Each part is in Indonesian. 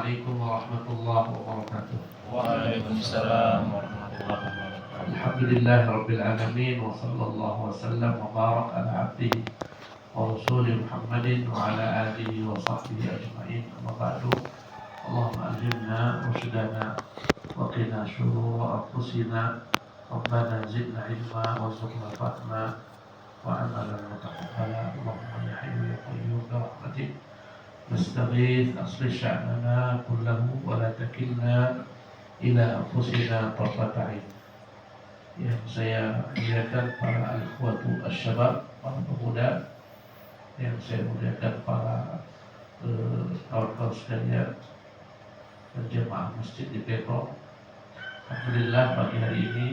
Assalamualaikum warahmatullahi wabarakatuh. Waalaikumsalam warahmatullahi wabarakatuh. Alhamdulillah rabbil alamin wa sallallahu wa sallam wa barak ala abdihi wa rasulih Muhammadin wa ala alihi wa sahbihi ajma'in. Amma ba'du. Allahumma alhimna rushdana wa qina syurura anfusina. Rabbana zidna ilma wa zidna fahma wa amalan mutaqabbala. Allahumma ya hayyu ya qayyum bi rahmatik nastaghith aslih sya'nana kullahu wa la takilna ila anfusina tarfata ain. Yang saya muliakan para al-ikhwatu asy-syabab, para pemuda, yang saya muliakan para kawan-kawan sekalian berjamaah masjid di Depok. Alhamdulillah pagi hari ini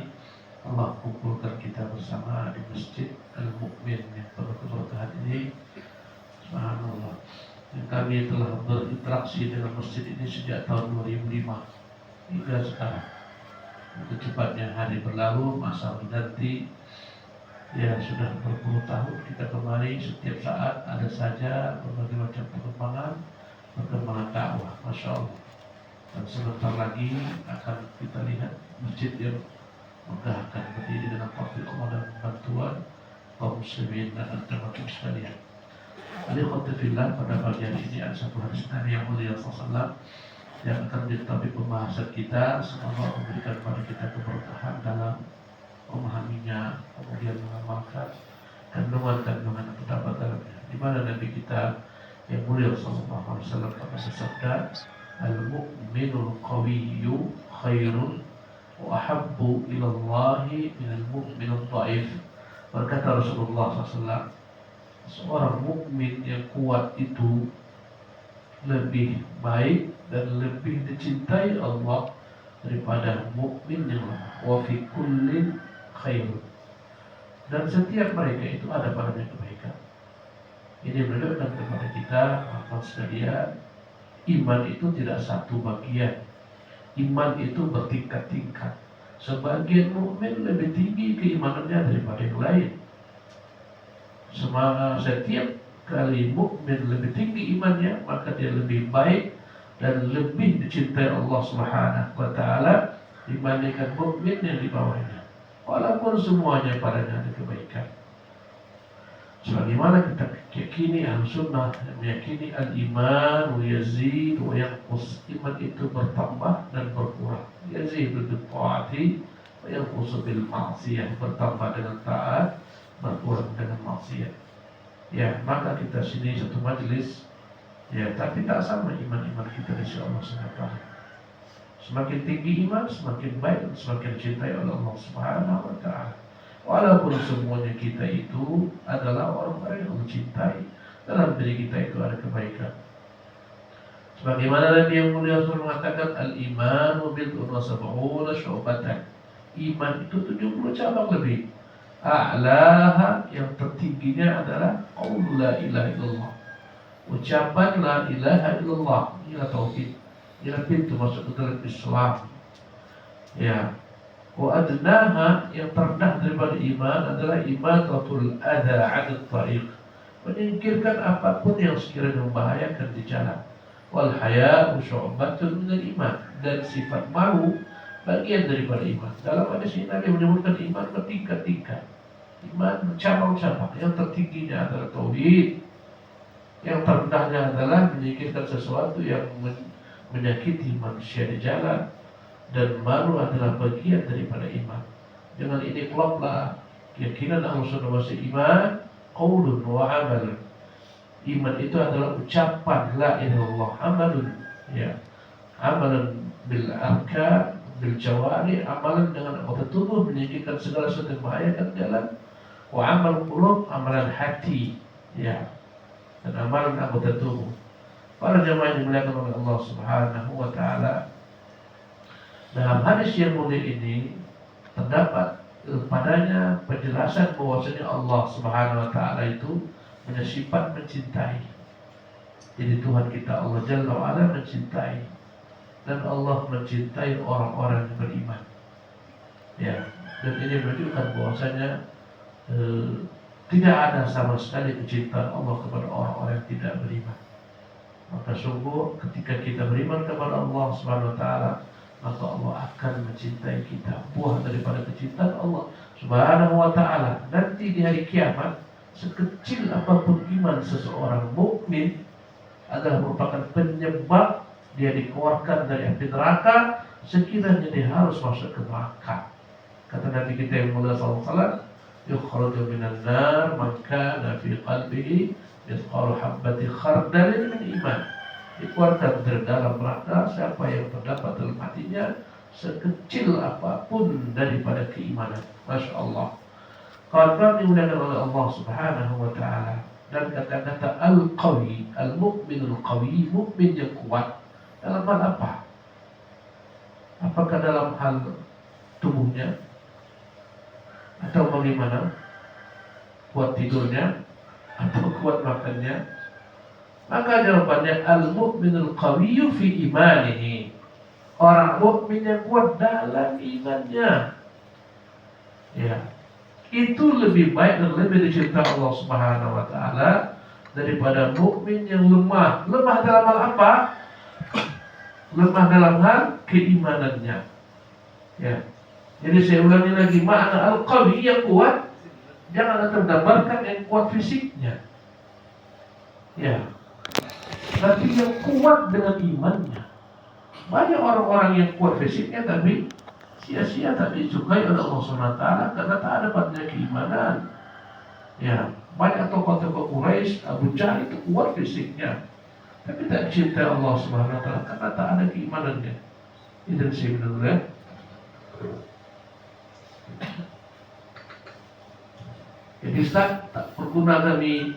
Allah kumpulkan kita bersama di masjid Al-Mu'min yang penuh keberkahan ini. Subhanallah. Dan kami telah berinteraksi dengan masjid ini sejak tahun 2005 hingga sekarang. Cepatnya hari berlalu, masa berganti. Ya sudah berpuluh tahun kita kemari, setiap saat ada saja berbagai macam perkembangan dakwah, masya Allah. Dan sebentar lagi akan kita lihat masjid yang megah akan berdiri dengan taufik Allah dan bantuan kaum muslimin dan termasuk sekalian. Alhamdulillah pada pagi hari ini ada satu hadis Nabi yang mulia sallallahu yang akan menjadi topik pembahasan kita. Semoga Allah memberikan kepada kita keberkahan dalam memahaminya, kemudian mengamalkan kandungan-kandungan yang terdapat dalamnya. Di mana Nabi kita yang mulia sallallahu alaihi wasallam bersabda, "Al-mu'minul qawiyyu khairun wa ahabbu ila Allah minal mu'minul dhaif." Berkata Rasulullah SAW, seorang mukmin yang kuat itu lebih baik dan lebih dicintai Allah daripada mukmin yang lemah. Wa fi kullin khair. Dan setiap mereka itu ada padanya kebaikan. Ini menunjukkan kepada kita, kawan sekalian, iman itu tidak satu bagian. Iman itu bertingkat-tingkat. Sebagian mukmin lebih tinggi keimanannya daripada yang lain. Setiap kali mukmin lebih tinggi imannya, maka dia lebih baik dan lebih dicintai Allah Subhanahu wa taala dibandingkan mukmin yang di bawahnya. Walaupun semuanya padanya ada kebaikan. Sebagaimana kita yakini Ahlussunnah meyakini al-iman yazid wa yanqus. Iman itu bertambah dan berkurang. Yazidu bil taati wa yanqusu bil ma'siyah. Bertambah dengan taat, berkurang dengan maksiat. Ya, maka kita sini satu majelis, ya, tapi tak sama iman-iman kita di sisi Allah SWT. Semakin tinggi iman, semakin baik dan semakin dicintai oleh Allah Subhanahu wa taala. Walaupun semuanya kita itu adalah orang-orang yang Allah cintai, dalam diri kita itu ada kebaikan. Sebagaimana Nabi yang mulia SAW mengatakan, al-imanu bid'un wa sab'una syu'batan. Iman itu 70 cabang lebih. A'laha, yang tertingginya adalah qaul la ilaha illallah. Ucapan la ilaha illallah. Inilah tauhid. Inilah pintu masuk ke dalam Islam. Ya. Wa adnaha, yang terendah daripada iman adalah imatatul adha 'anil tariq. Menyingkirkan apapun yang sekiranya membahayakan di jalan. Wal haya'u syu'batun minal iman. Dan sifat malu bagian daripada iman. Dalam hadis ini Nabi menyebutkan iman bertingkat-tingkat. Iman bercabang-cabang. Yang tertingginya adalah tauhid. Yang terendahnya adalah menyingkirkan sesuatu yang menyakiti manusia di jalan. Dan malu adalah bagian daripada iman. Dengan ini kloplah keyakinan Ahlussunnah wal Jamaah, qaulun wa amalun. Iman itu adalah ucapan la ilaha illallah, amalun, ya, amalan bil arkan, bil jawari, amalan dengan anggota tubuh menyingkirkan segala sesuatu yang membahayakan jalan. Wa amal qulub, amalan hati, ya, dan amalan anggota tubuh. Para jemaah yang dimuliakan oleh Allah Subhanahu wa taala, dalam hadis yang mulia ini terdapat padanya penjelasan bahwasanya Allah Subhanahu wa taala itu punya sifat mencintai. Jadi Tuhan kita Allah Jalla wa Ala mencintai, dan Allah mencintai orang-orang yang beriman. Ya, dan ini menunjukkan bahwasanya tidak ada sama sekali kecintaan Allah kepada orang-orang yang tidak beriman. Maka sungguh ketika kita beriman kepada Allah Subhanahu wa taala, maka Allah akan mencintai kita. Buah daripada kecintaan Allah Subhanahu wa taala nanti di hari kiamat, sekecil apapun iman seseorang mukmin adalah merupakan penyebab dia dikeluarkan dari api neraka sekiranya dia harus masuk ke neraka. Kata Nabi kita yang mulia sallallahu alaihi wasallam, yukhraju minan nar man kana fi qalbihi mithqalu habbati khardalin min iman. Dikeluarkan dari dalam neraka siapa yang terdapat dalam hatinya sekecil apapun daripada keimanan. Masya Allah. Kalau dimuliakan oleh Allah Subhanahu wa taala, dan kata-kata al-qawi, al-mu'minul qawi, mukmin yang kuat dalam hal apa? Apakah dalam hal tubuhnya atau bagaimana? Kuat tidurnya atau kuat makannya? Maka jawabannya al-mu'minul qawiyyu fi imanihi. Orang mukmin yang kuat dalam imannya. Ya. Itu lebih baik dan lebih dicintai Allah Subhanahu wa taala daripada mukmin yang lemah. Lemah dalam hal apa? Lemah dalam hal keimanannya. Ya. Jadi saya ulangi lagi, makna al-qawi yang kuat jangan tergambarkan yang kuat fisiknya. Ya. Tapi yang kuat dengan imannya. Banyak orang-orang yang kuat fisiknya tapi sia-sia, tak disukai oleh Allah SWT karena tak ada padanya keimanan. Ya, banyak tokoh-tokoh Quraisy, Abu Jahal itu kuat fisiknya, tapi tak cintai Allah SWT karena tak ada keimanannya. Itu sih menurut saya. Jadi Ustaz, tak berguna kami,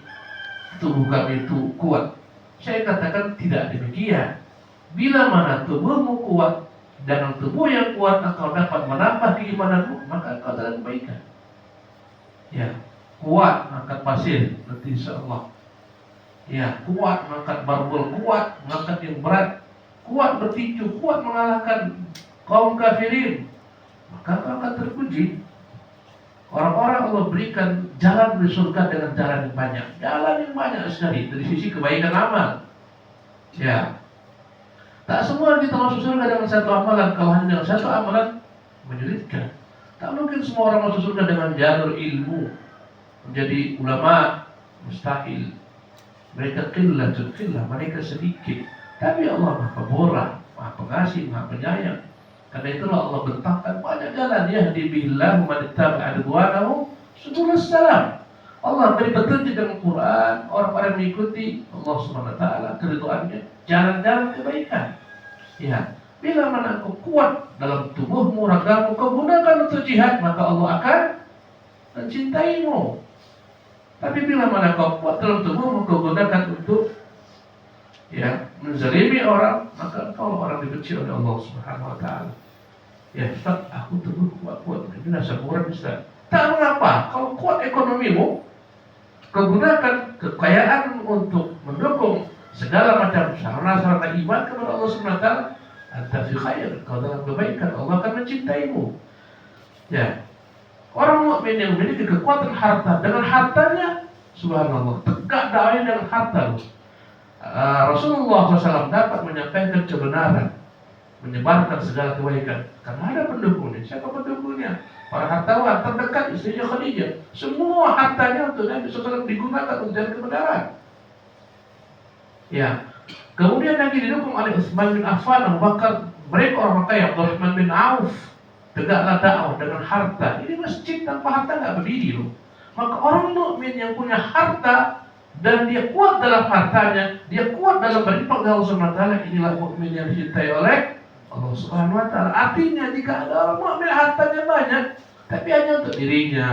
tubuh kami itu kuat. Saya katakan tidak demikian. Bila mana tubuhmu kuat, dengan tubuh yang kuat engkau dapat menambah keimananmu, maka engkau dalam kebaikan. Ya, kuat mengangkat pasir, nanti insyaallah. Ya, kuat mengangkat barbel, kuat mengangkat yang berat, kuat bertinju, kuat mengalahkan kaum kafirin, maka engkau akan terpuji. Orang-orang Allah berikan jalan di surga dengan jalan yang banyak sekali dari sisi kebaikan amal. Ya. Tak semua kita masuk surga dengan satu amalan. Kalau hanya dengan satu amalan menyulitkan. Tak mungkin semua orang masuk surga dengan jalur ilmu, menjadi ulama, mustahil. Mereka qillah, mereka sedikit. Tapi Allah Maha Pemurah, Maha Pengasih, Maha Penyayang. Karena itulah Allah bentangkan banyak jalan, yahdi bihillahu man ittaba'a ridwanahu subulus salam. Allah beri petunjuk dengan Quran, orang-orang mengikuti Allah Subhanahu wa taala, keridhaannya, jalan-jalan kebaikan. Ya, bila mana kau kuat dalam tubuhmu, ragamu, kau gunakan untuk jihad, maka Allah akan mencintaimu. Tapi bila mana kau kuat dalam tubuhmu, kau gunakan untuk menzalimi orang, maka kau orang dibenci oleh Allah Subhanahu wa taala. Ya, Ustaz, aku tubuh kuat, ini rasa kurang, Ustaz. Tak mengapa, kalau kuat ekonomimu, kau gunakan kekayaan untuk mendukung segala macam sarana-sarana iman kepada Allah Subhanahu wa taala, anta fi khair, kau dalam kebaikan, Allah akan mencintaimu. Ya. Orang mukmin yang memiliki kekuatan harta, dengan hartanya subhanallah, tegak dakwahnya dengan harta. Rasulullah SAW dapat menyampaikan kebenaran, menyebarkan segala kebaikan karena ada pendukungnya. Siapa pendukungnya? Para hartawan terdekat, istrinya Khadijah. Semua hartanya untuk Nabi SAW digunakan untuk jalan kebenaran. Ya. Kemudian Nabi didukung oleh Utsman bin Affan, Abu Bakar, mereka orang kaya, Abdurrahman bin Auf. Tegaklah dakwah dengan harta. Ini masjid tanpa harta nggak berdiri loh. Maka orang mukmin yang punya harta dan dia kuat dalam hartanya, dia kuat dalam berinfak kepada Allah Subhanahu wa taala, inilah mukmin yang dicintai oleh Allah Subhanahu wa taala. Artinya jika ada orang mukmin hartanya banyak, tapi hanya untuk dirinya,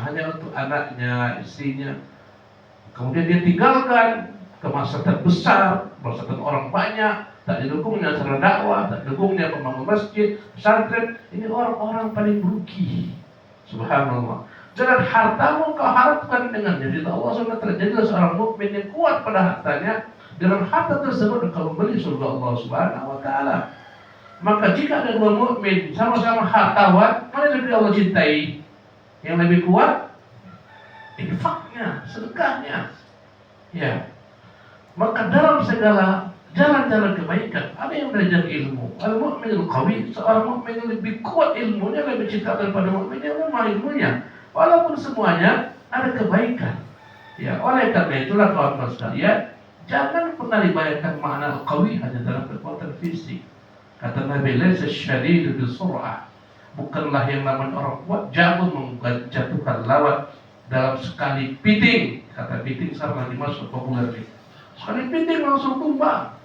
hanya untuk anaknya, istrinya, kemudian dia tinggalkan kemaslahatan besar, kemaslahatan orang banyak, tak didukungnya secara dakwah, tak didukungnya pembangun masjid, pesantren, ini orang-orang paling rugi. Subhanallah. Jangan hartamu kau harapkan dengan jadi Allah SWT jadilah seorang mukmin yang kuat pada hartanya. Dengan harta tersebut kau membeli surga Allah Subhanahu wa taala. Maka jika ada dua mukmin sama-sama hartawan, mana yang lebih Allah cintai? Yang lebih kuat infaknya, sedekahnya. Ya. Maka dalam segala jalan-jalan kebaikan ada yang belajar ilmu. Al-mu'minul qawi, seorang mukmin yang lebih kuat ilmunya, lebih cinta daripada mukmin yang lemah ilmunya. Walaupun semuanya ada kebaikan. Ya, oleh karena itulah kawan-kawan sekalian, jangan pernah dibayangkan makna al-qawi hanya dalam kekuatan fisik. Kata Nabi, laisa syadidu bisur'ah. Bukanlah yang namanya orang kuat jago menjatuhkan lawan dalam sekali piting. Kata piting sekarang lagi masuk populer nih. Sekali piting langsung tumbang.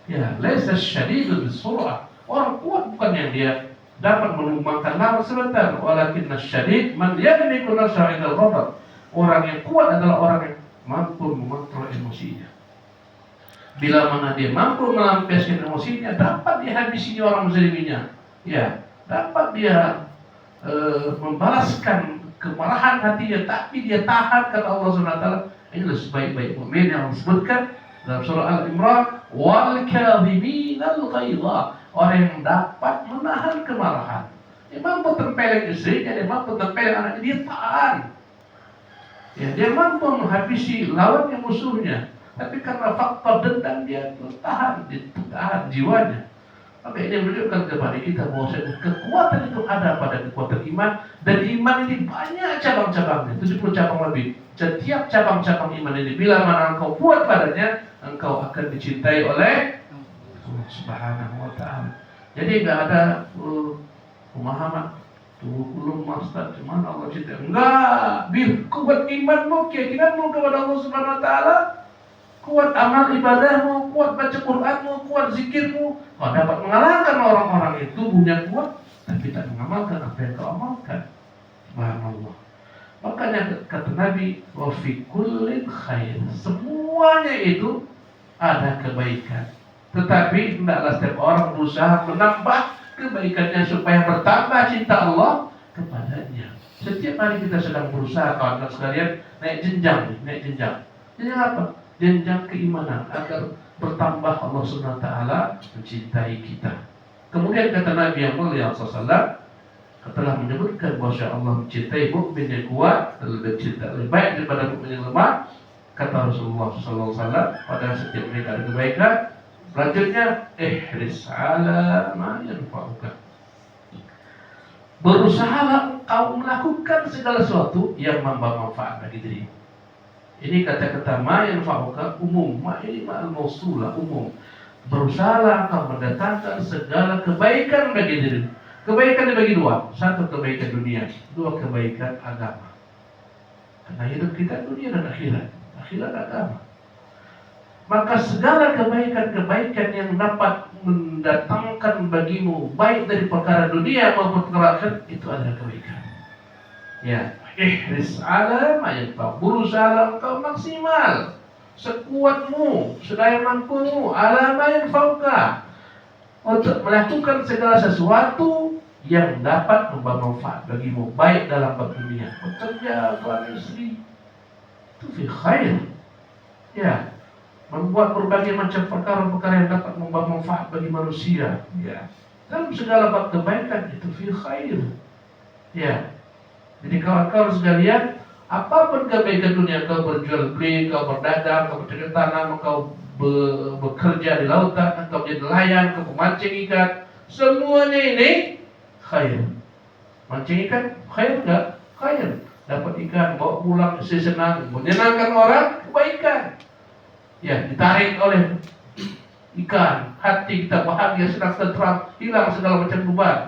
Ya, laisa syadidu bisur'ah. Orang kuat bukan yang dia dapat menumbangkan lawan sebentar. Walakinna syadid man yamliku nafsahu 'inda al-ghadab. Orang yang kuat adalah orang yang mampu mengontrol emosinya. Bila mana dia mampu melampiaskan emosinya, dapat dihabisi orang menzaliminya. Ya, dapat dia membalaskan kemarahan hatinya, tapi dia tahan kata Allah SWT. Inilah sebaik-baik mukmin yang disebutkan dalam surah Al-Imran, wal kadhiminal ghaidha, orang yang dapat menahan kemarahan. Dia mampu tempeleng istrinya, dia mampu tempeleng anaknya, dia tahan. Ya, dia mampu menghabisi lawannya, musuhnya, tapi karena faktor dendam dia tahan jiwanya. Maka ini menunjukkan kepada kita bahwa kekuatan itu ada pada kekuatan iman, dan iman ini banyak cabang-cabangnya, 70 cabang lebih. Setiap cabang-cabang iman ini bila mana engkau kuat padanya, engkau akan dicintai oleh Allah Subhanahu wa Ta'ala. Jadi enggak ada pemahaman belum master cuman Allah cinta. Enggak, kuat imanmu, keyakinanmu kepada Allah Subhanahu wa Ta'ala, kuat amal ibadahmu, kuat baca Qur'anmu, kuat zikirmu, kau dapat mengalahkan orang-orang yang tubuhnya kuat tapi tak mengamalkan apa yang kau amalkan. Subhanallah. Makanya kata Nabi, wa fi kullin khair. Semuanya itu ada kebaikan. Tetapi hendaklah setiap orang berusaha menambah kebaikannya supaya bertambah cinta Allah kepadanya. Setiap hari kita sedang berusaha kawan-kawan sekalian naik jenjang. Jenjang apa? Jenjang keimanan agar bertambah Allah Subhanahu wa Ta'ala mencintai kita. Kemudian kata Nabi yang mulia sallallahu telah menyebutkan bahwa Allah mencintai mukmin yang kuat, lebih baik daripada mukmin yang lemah. Kata Rasulullah sallallahu alaihi wasallam, pada setiap mereka ada kebaikan. Selanjutnya, ihris ala ma yanfa'uka. Berusahalah engkau melakukan segala sesuatu yang membawa manfaat bagi dirimu. Ini kata-kata ma yanfa'uka umum, ma ini ma'al mausulah umum. Berusahalah engkau mendatangkan segala kebaikan bagi dirimu. Kebaikan dibagi dua, satu kebaikan dunia, dua kebaikan agama. Karena hidup kita dunia dan akhirat agama. Maka segala kebaikan-kebaikan yang dapat mendatangkan bagimu baik dari perkara dunia maupun perkara akhirat, itu adalah kebaikan. Ya, ihris ala ma yanfa'uk. Berusaha engkau maksimal sekuatmu, sedaya mampumu, ala ma yanfa'uka, untuk melakukan segala sesuatu yang dapat membawa manfaat bagimu, baik dalam bab dunia, bekerja, suami istri, itu fi khair. Ya, membuat berbagai macam perkara-perkara yang dapat membawa manfaat bagi manusia. Ya, dalam segala bab kebaikan itu fi khair. Ya, jadi kawan-kawan sekalian, apapun kebaikan dunia, kau berjual beli, kau berdagang, kau bercocok tanam, kau bekerja di lautan, kau menjadi nelayan, kau memancing ikan, semuanya ini khair. Mancing ikan khair enggak? Khair. Dapat ikan, bawa pulang, senang, menyenangkan orang, kebaikan. Ya, ditarik oleh ikan, hati kita bahagia, senang, tentram, hilang segala macam beban.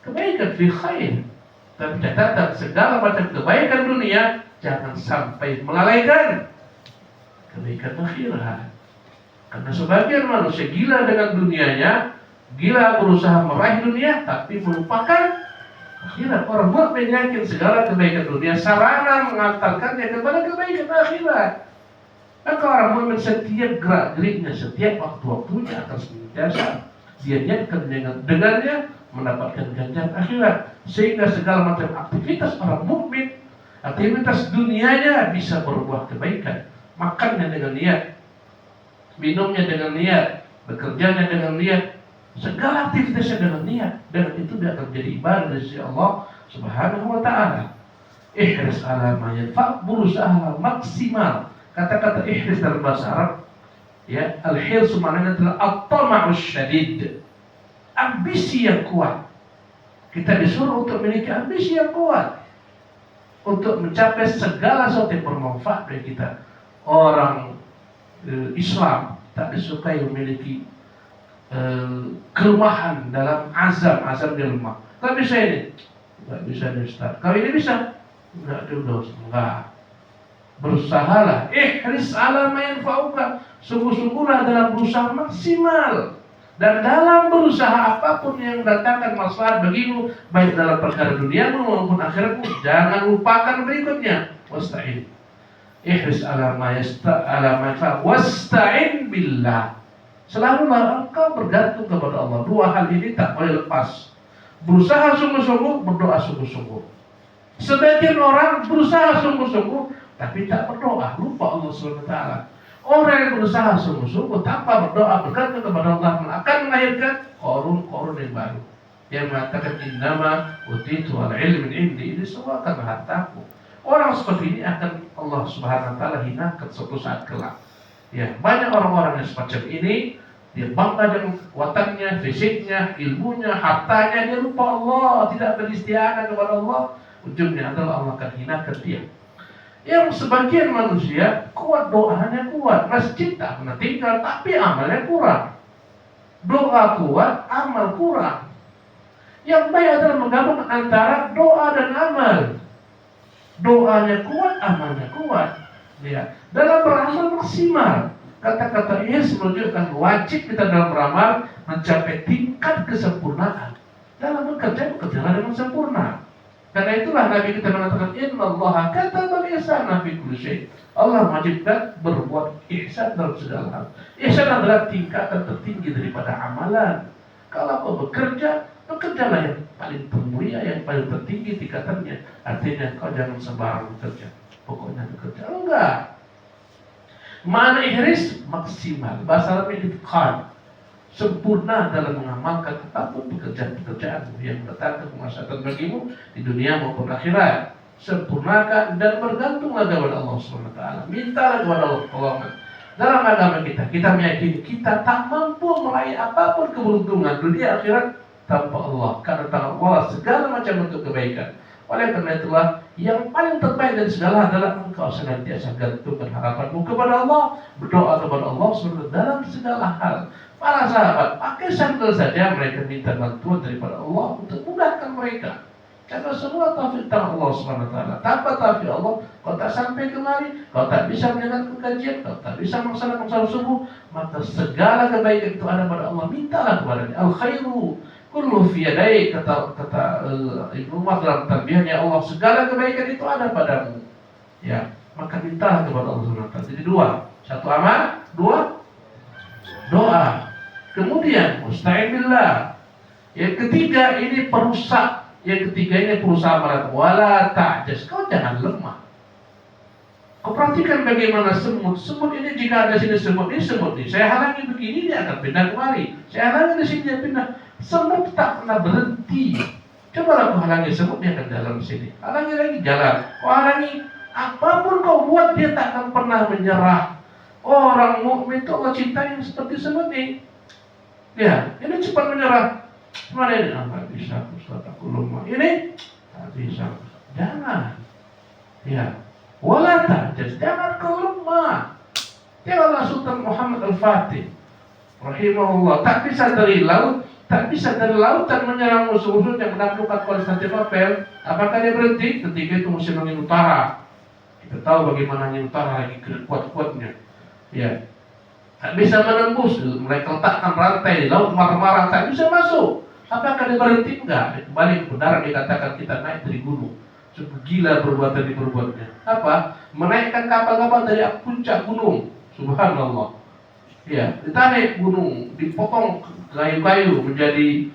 Kebaikan fi khair. Tapi catatan, segala macam kebaikan dunia jangan sampai melalaikan kebaikan akhirat. Karena sebagian manusia gila dengan dunianya, gila berusaha meraih dunia, tapi melupakan akhirat. Orang mukmin yakin segala kebaikan dunia sarana mengantarkannya kepada kebaikan akhirat. Maka orang mukmin setiap gerak-geriknya, setiap waktu-waktunya akan senantiasa dia niatkan dengannya mendapatkan ganjaran akhirat, sehingga segala macam aktivitas orang mukmin, aktivitas dunianya bisa berbuah kebaikan. Makannya dengan niat, minumnya dengan niat, bekerjanya dengan niat, segala aktivitasnya dengan niat, dan itu dia akan menjadi ibadah dari sisi Allah Subhanahu wa Ta'ala. Ihris ala ma yanfa'uk, berusaha maksimal. Kata-kata ihris dalam bahasa Arab Ya, al-hirsu maknanya adalah at-tama'us syadid, ambisi yang kuat. Kita disuruh untuk memiliki ambisi yang kuat untuk mencapai segala sesuatu yang bermanfaat bagi kita. Orang Islam tak disukai memiliki kelemahan dalam azam dia lemah. Nggak bisa ini, nggak bisa nih Ustaz. Kalau ini bisa, nggak enggak. Berusahalah, ihris ala ma yanfa'uka. Sungguh-sungguhlah dalam berusaha maksimal. Dan dalam berusaha apapun yang datangkan maslahat bagimu, baik dalam perkara duniamu maupun akhiratmu, jangan lupakan berikutnya. Wasta'in. Ihris ala ma yanfa'uka wasta'in billah. Selalulah engkau bergantung kepada Allah. Dua hal ini tak boleh lepas. Berusaha sungguh-sungguh, berdoa sungguh-sungguh. Sebagian orang berusaha sungguh-sungguh tapi tak berdoa, lupa Allah SWT. Orang yang berusaha sungguh-sungguh tanpa berdoa, bergantung kepada Allah, akan melahirkan korun yang baru. Yang mengatakan innama utitu al-ilm min indi, ini semua karena hartaku. Orang seperti ini akan Allah SWT hinakan suatu saat kelak. Ya, banyak orang-orang yang semacam ini, dia bangga dengan kekuatannya, fisiknya, ilmunya, hartanya, dia lupa Allah, tidak beristighfar kepada Allah. Ujungnya adalah Allah akan hinakan dia. Yang sebagian manusia kuat, doanya kuat, masjid tak pernah tinggal, tapi amalnya kurang. Doa kuat, amal kurang. Yang baik adalah menggabungkan antara doa dan amal. Doanya kuat, amalnya kuat. Ya, dalam beramal maksimal. Kata-kata Yes menunjukkan wajib kita dalam beramal mencapai tingkat kesempurnaan. Dalam bekerja dengan sempurna. Karena itulah Nabi kita mengatakan innallaha katabal ihsana fi kulli syai'. Allah wajibkan berbuat ihsan dalam segala hal. Ihsan adalah tingkatan tertinggi daripada amalan. Kalau kau bekerja, bekerjalah yang paling termulia, yang paling tertinggi tingkatannya. Artinya kau jangan sembarang bekerja. Pokoknya bekerja. Enggak. Mana ihris maksimal. Bahasa Arabnya itqan. Sempurna dalam mengamalkan apapun pekerjaan-pekerjaanmu yang mendatangkan kemaslahatan bagimu di dunia maupun akhirat. Sempurnakan dan bergantunglah kepada Allah SWT. Mintalah kepada Allah. Dalam agama kita meyakini kita tak mampu meraih apapun keberuntungan dunia akhirat tanpa Allah. Karena tanpa Allah segala macam bentuk kebaikan. Oleh karena itulah yang paling terbaik dari segala adalah engkau senantiasa gantungkan harapanmu kepada Allah, berdoa kepada Allah SWT dalam segala hal. Para sahabat pakai sandal saja mereka minta bantuan daripada Allah untuk mudahkan mereka. Karena semua taufik tangan Allah SWT. Tanpa taufik Allah, kau tak sampai kemari, kau tak bisa mendengarkan kajian, kau tak bisa melaksanakan salat subuh, maka segala kebaikan itu ada pada Allah. Mintalah kepadanya. Al khairu kullu fi yadayk, kata Ibnu Umar dalam tarbiyahnya Allah, segala kebaikan itu ada padamu. Ya, maka mintalah kepada Allah SWT. Jadi dua, satu amal, dua doa. Kemudian musta'in billah. Yang ketiga ini perusak. Yang ketiga ini perusahaan malam. Wala ta'jas. Kau jangan lemah. Kau perhatikan bagaimana semut. Semut ini jika ada sini semut ini. Saya halangi begini dia akan pindah kemari. Saya halangi di sini dia pindah. Semut tak pernah berhenti. Coba aku halangi semut dia akan dalam sini. Halangi lagi jalan. Kau halangi apapun kau buat dia tak akan pernah menyerah. Orang mukmin itu Allah cintai seperti semut ini. Ya, ini cepat menyerah. Mana ini? Nggak bisa, Ustaz, aku lemah. Ini tak bisa. Jangan. Ya, wala ta'jas, jangan kau lemah. Tengoklah Sultan Muhammad Al-Fatih, rahimahullah, tak bisa dari lautan menyerang musuh-musuh yang menaklukkan Konstantinopel. Apakah dia berhenti? Ketika itu musim angin utara. Kita tahu bagaimana angin utara lagi kuat-kuatnya. Ya, tak bisa menembus. Mereka letakkan rantai di laut marah-marah, tak bisa masuk. Apakah dia berhenti? Enggak. Kembali ke benar dikatakan kita naik dari gunung. Sungguh gila perbuatan diperbuatnya. Apa? Menaikkan kapal-kapal dari puncak gunung. Subhanallah. Ya, ditarik gunung, dipotong kayu-kayu menjadi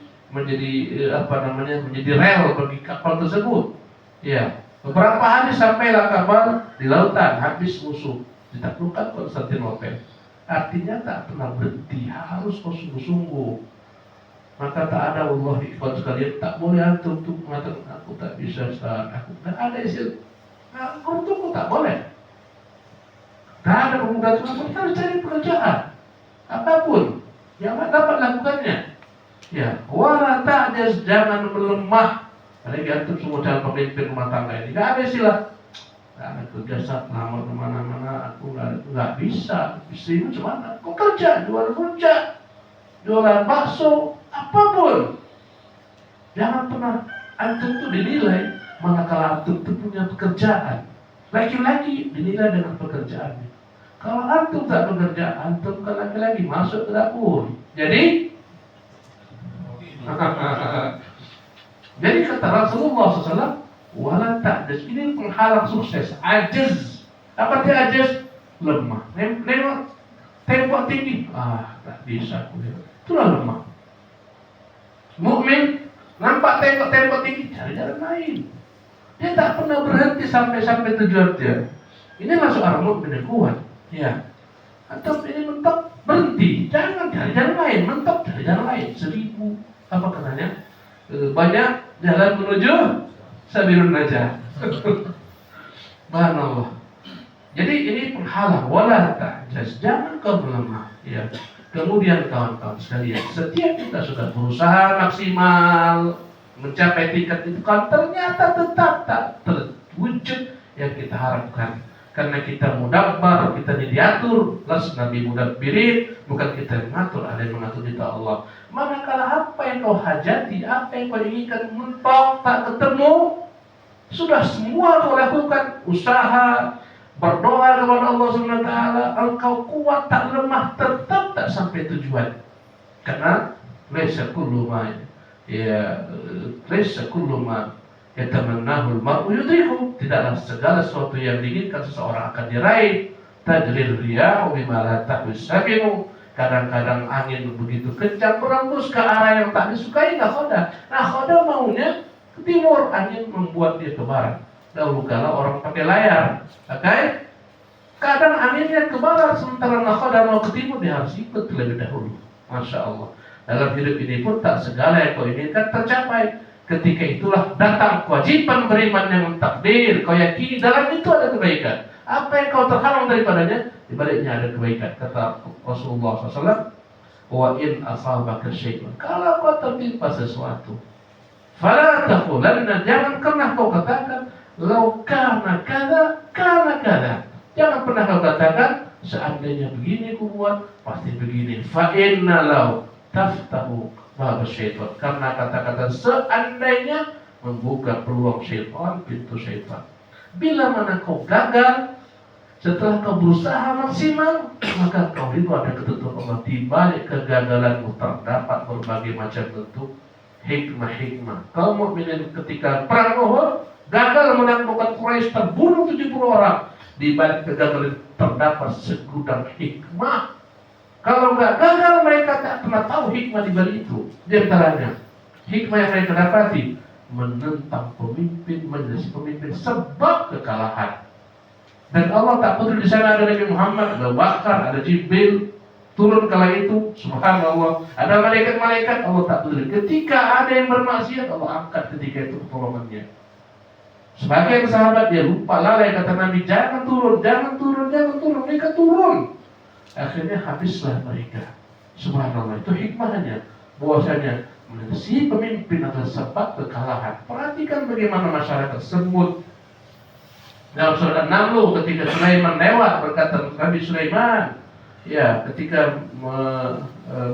rel bagi kapal tersebut. Ya, beberapa hari sampailah kapal di lautan, habis musuh. Ditaklukkan Konstantinopel. Artinya tak pernah berhenti, harus sungguh-sungguh. Maka tak ada Allah ikhwan sekalian, tak boleh antum untuk mengatakan aku tak bisa, Ustaz, aku tak ada istilah. Nah, untukku tak boleh. Tak ada pemuda itu harus cari pekerjaan. apapun yang dapat lakukannya. Ya, wala ta'jaz, jangan melemah. Apalagi antum semua calon pemimpin rumah tangga ini, nggak ada istilah karena kerja lama kemana-mana, aku nggak bisa. Istrimu cuma aku kerja, jual rujak, jualan bakso, apapun. Jangan pernah antum tuh dinilai manakala antum tuh punya pekerjaan. Laki-laki dinilai dengan pekerjaannya. Kalau antum tak bekerja, antum kan laki-laki masuk ke dapur. Jadi kata Rasulullah SAW, wala ta'jaz, ini penghalang sukses. Ajiz, apa artinya ajiz? Lemah. Nengok tembok tinggi, tak bisa. Itulah lemah. Mukmin nampak tembok tinggi, cari jalan lain. Dia tak pernah berhenti sampai tujuan dia. Ini masuk orang mukmin yang kuat. Ya, atau ini mentok berhenti, jangan cari jalan lain, mentok cari jalan lain. 1000 apa katanya? Banyak jalan menuju sabilun najah. Subhanallah. Jadi ini penghalang, wala ta'jaz, jangan kau melemah. Ya. Kemudian kawan-kawan sekalian, setiap kita sudah berusaha maksimal mencapai tingkat itu, kan ternyata tetap tak terwujud yang kita harapkan. Karena kita mudabbar, kita diatur, Nabi mudabbirin, bukan kita yang mengatur, ada yang mengatur kita Allah. Manakala apa yang kau hajati, apa yang kau inginkan mentok tak ketemu, sudah semua kau lakukan, usaha, berdoa kepada Allah SWT, engkau kuat tak lemah, tetap tak sampai tujuan. Karena laisa kullu ma yatamannahul mar'u yudriku, tidaklah segala sesuatu yang diinginkan seseorang akan diraih. Tajril riyah bima la tahwis sakinu, kadang-kadang angin begitu kencang berembus ke arah yang tak disukai nakhoda. Nakhoda maunya ke timur, angin membuat dia ke barat. Dahulu kala orang pakai layar, oke? Kadang anginnya ke barat, sementara nakhoda mau ke timur, dia harus ikut terlebih dahulu. Masya Allah. Dalam hidup ini pun tak segala yang kau inginkan tercapai. Ketika itulah datang kewajiban beriman yang takdir. Kau yakini dalam itu ada kebaikan. Apa yang kau terhalang daripadanya, di baliknya ada kebaikan. Kata Rasulullah SAW, wa in asabaka syai'un, kalau kau tertimpa sesuatu, fala taqulanna, jangan pernah kau katakan law kana kada kana kada. Jangan pernah kau katakan seandainya begini ku buat, pasti begini. Fa inna law taftahu bab syaitan, karena kata-kata seandainya membuka peluang syaitan, pintu syaitan. Bila mana kau gagal setelah kau berusaha maksimal, maka kau itu ada ketentuan Allah. Di balik kegagalanmu terdapat berbagai macam bentuk hikmah-hikmah. Kaum mukminin ketika perang Uhud gagal menaklukkan Quraisy, terbunuh 70 orang. Di balik kegagalan terdapat segudang hikmah. Kalau nggak gagal, mereka tak pernah tahu hikmah di balik itu. Di antaranya, hikmah yang mereka dapati, menentang pemimpin, menjadi pemimpin sebab kekalahan. Dan Allah tak peduli, di sana ada Nabi Muhammad, ada Bakar, ada Jibril turun kala itu, subhanallah. Ada malaikat-malaikat, Allah tak peduli. Ketika ada yang bermaksiat, Allah angkat ketika itu pertolongannya. Sebagian sahabat dia lupa, lalai, kata Nabi, jangan turun, jangan turun, jangan turun. Mereka turun. Akhirnya habislah mereka. Subhanallah, itu hikmahnya. Bahwasanya si pemimpin adalah sebab kekalahan. Perhatikan bagaimana masyarakat semut. Dalam surat An-Naml, ketika Sulaiman lewat, berkata Nabi Sulaiman, ya, ketika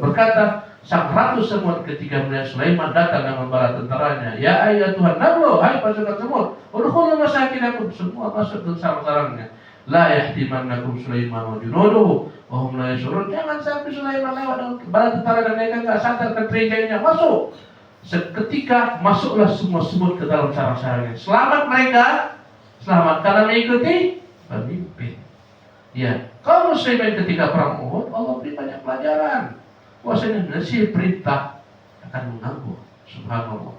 berkata sang ratu semut ketika melihat Sulaiman datang dengan bala tentaranya, ya ayat Tuhan Naml, hai pasukan semut, udkhulu masakinakum, semua masuk ke sarang-sarangnya. La yahtimannakum Sulaiman wa junuduhu wa hum la yashurun. Jangan sampai Sulaiman lewat dengan bala tentara dan mereka enggak sadar keterjadiannya. Masuk. Seketika masuklah semua semut ke dalam sarang-sarangnya. Selamat mereka. Selamat karena mengikuti pemimpin. Ya, kaum muslimin ketika perang Uhud, Allah beri banyak pelajaran. Bahwasanya nasi perintah akan mengganggu. Subhanallah.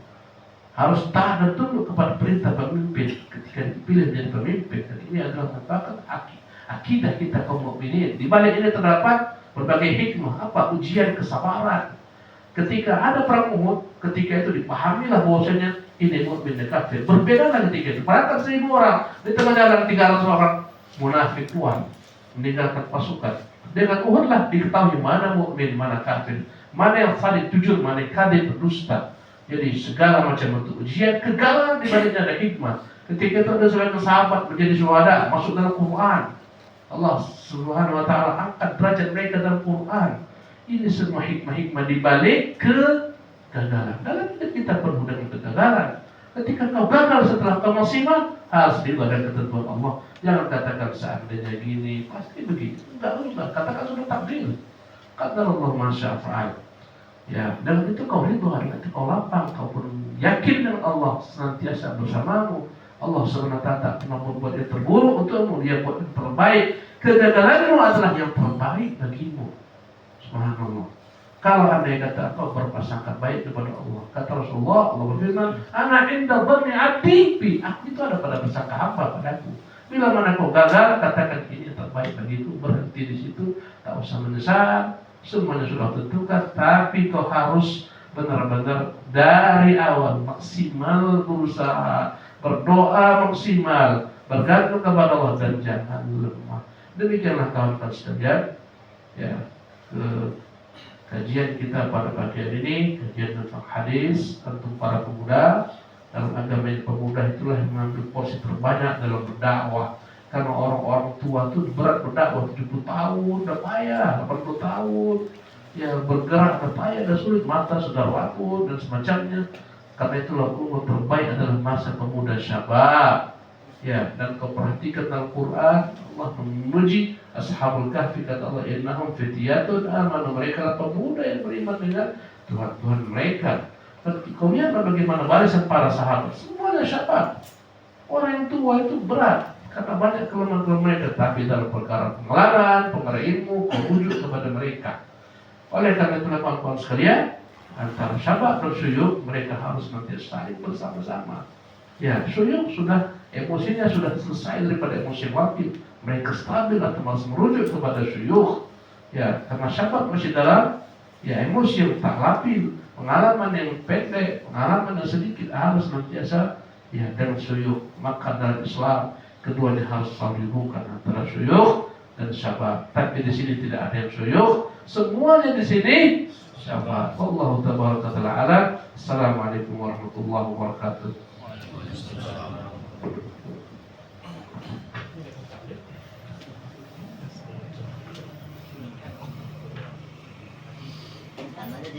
Harus taat dan tunduk kepada perintah pemimpin ketika dipilih menjadi pemimpin. Dan ini adalah merupakan akidah kita kaum mukminin. Di balik ini terdapat berbagai hikmah. Apa? Ujian kesabaran. Ketika ada perang Uhud, ketika itu dipahamilah bahwasanya ini mukmin dan kafir. Berbedalah ketika itu. Padahal 1000 orang di tengah jalan 300 orang munafik kuat meninggalkan pasukan. Dengan Uhud lah diketahui mana mukmin, mana kafir, mana yang salih jujur, mana yang kadhib berdusta. Jadi segala macam bentuk ujian, kegagalan dibaliknya ada hikmah. Ketika itu ada sebagian sahabat menjadi syuhada, masuk dalam Quran. Allah Subhanahu wa taala angkat derajat mereka dalam Quran. Ini semua hikmah-hikmah dibalik kegagalan. Dalam hidup kita penuh dengan kegagalan. Ketika kau gagal setelah kau maksimal, harus dibawa ketentuan Allah. Jangan katakan seandainya gini, pasti begitu. Enggak usah, katakan sudah takdir. Kata Allah Masya Fa'al. Ya, dan itu kau ridwan, itu kau lapang, kau pun yakin dengan Allah senantiasa bersamamu. Allah SWT tak pernah membuat yang terburuk untukmu, Dia buat yang terbaik. Kegagalanmu adalah yang terbaik bagimu. Subhanallah. Kalau andai kata kau berprasangka baik kepada Allah, kata Rasulullah, Allah berfirman, "Ana inda dhanni 'abdi bi." Aku itu ada pada prasangka hamba padaku. Bila mana kau gagal, katakan ini yang terbaik bagiku, berhenti di situ, tak usah menyesal. Semuanya sudah tentukan, tapi kau harus benar-benar dari awal maksimal berusaha, berdoa maksimal, bergantung kepada Allah dan jangan lemah. Demikianlah kawan-kawan sekalian, ya, kajian kita pada pagi hari ini, kajian tentang hadis untuk para pemuda. Dalam agama yang pemuda itulah yang mengambil porsi terbanyak dalam berdakwah. Karena orang-orang tua itu berat berdakwah 70 tahun, udah payah, 80 tahun. Ya bergerak udah payah, udah sulit, mata sudah rapuh dan semacamnya. Karena itulah umur terbaik adalah masa pemuda syabab. Ya, dan kau perhatikan dalam Quran, Allah memuji Ashabul Kahfi, kata Allah, innahum fityatun amanu, mereka adalah pemuda yang beriman dengan Tuhan mereka. Dan kau lihat bagaimana barisan para sahabat, semuanya syabab. Orang yang tua itu berat, karena banyak kelemahan mereka, tapi dalam perkara pengalaman, perkara ilmu, kau rujuk kepada mereka. Oleh karena itu, kawan-kawan sekalian, antara syabab dan syuyukh, mereka harus nanti saling bersama-sama. Ya, syuyukh sudah emosinya sudah selesai daripada emosi wakil, mereka stabil atau masih merujuk kepada syuyukh. Ya, karena syabab masih dalam ya emosi yang tak labil, pengalaman yang pendek, pengalaman yang sedikit, harus nantiasa ya dengan syuyukh. Maka dalam Islam keduanya harus selalu dihubungkan antara syuyukh dan syabab. Tapi di sini tidak ada yang syuyukh, semuanya di sini syabab. Wallahu tabaraka ta'ala alam. Assalamualaikum warahmatullahi wabarakatuh.